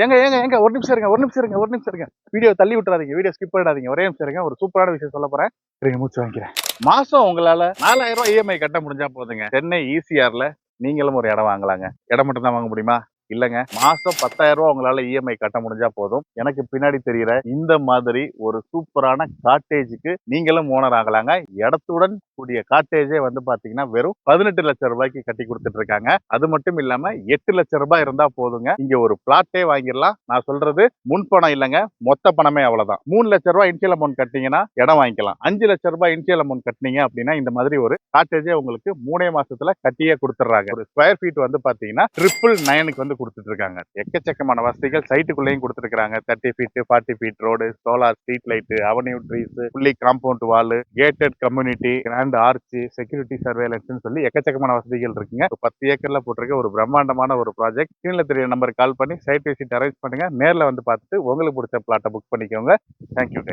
ஏங்க ஏங்க ஏங்க ஒரு நிமிஷம் இருங்க, ஒரு நிமிஷம் இருங்க, ஒரு நிமிஷம் இருங்க. வீடியோ தள்ளி விட்டுறாதீங்க, வீடியோ ஸ்கிப் பண்ணிடாதீங்க. ஒரே நிமிஷம் இருங்க. ஒரு சூப்பரான விஷயம் சொல்ல போறேன். இருங்க, மூச்சு வாங்கிக்கிறேன். மாசம் உங்களால 4000 ரூபாய் இஎம்ஐ கட்ட முடிஞ்சா போதுங்க. சென்னை ஈசிஆர்ல நீங்களும் ஒரு இடம் வாங்கலாங்க. இடம் மட்டும் தான் வாங்க முடியுமா? இல்லங்க, மாசம் 10,000 ரூபாய் உங்களால இஎம்ஐ கட்ட முடிஞ்சா போதும். எனக்கு பின்னாடி தெரியுற இந்த மாதிரி ஒரு சூப்பரான காட்டேஜுக்கு நீங்களும் ஓனர் ஆகலாங்க. இடத்துடன் கூடிய காட்டேஜே வந்து பாத்தீங்கன்னா வெறும் 18 லட்சம் ரூபாய்க்கு கட்டி கொடுத்துட்டு இருக்காங்க. அது மட்டும் இல்லாம 8 லட்சம் ரூபாய் இருந்தா போதுங்க, இங்க ஒரு பிளாட்டே வாங்கிடலாம். நான் சொல்றது முன்பணம் இல்லங்க, மொத்த பணமே அவ்வளவுதான். 3 லட்சம் ரூபாய் இனிஷியல் அமௌண்ட் கட்டினீங்கன்னா இடம் வாங்கிக்கலாம். 5 லட்சம் ரூபாய் இனிஷியல் அமௌண்ட் கட்டினீங்க அப்படின்னா இந்த மாதிரி ஒரு காட்டேஜே உங்களுக்கு 3 மாசத்துல கட்டியே கொடுத்துறாங்க. ஒரு ஸ்கொயர் ஃபீட் வந்து பாத்தீங்கன்னா 999 வந்து கொடுத்துட்டு இருக்காங்க. எக்கச்சக்கமான வசதிகள் சைட்டுக்குள்ளேயும் கொடுத்துருக்காங்க. 30 feet 40 feet road, solar street light, avenue trees, fully compound wall, gated community, grand arch, security surveillance சொல்லி எக்கச்சக்கமான வசதிகள் இருக்குங்க. 10 ஏக்கர்ல போட்டிருக்க ஒரு பிரம்மாண்டமான ஒரு ப்ராஜெக்ட். ஸ்கிரீன்ல தெரிய நம்பருக்கு கால் பண்ணி சைட் விசிட் அரேஞ்ச் பண்ணுங்க. நேர்ல வந்து பார்த்துட்டு உங்களுக்கு பிடிச்ச பிளாட்டை புக் பண்ணிக்கோங்க. Thank you guys.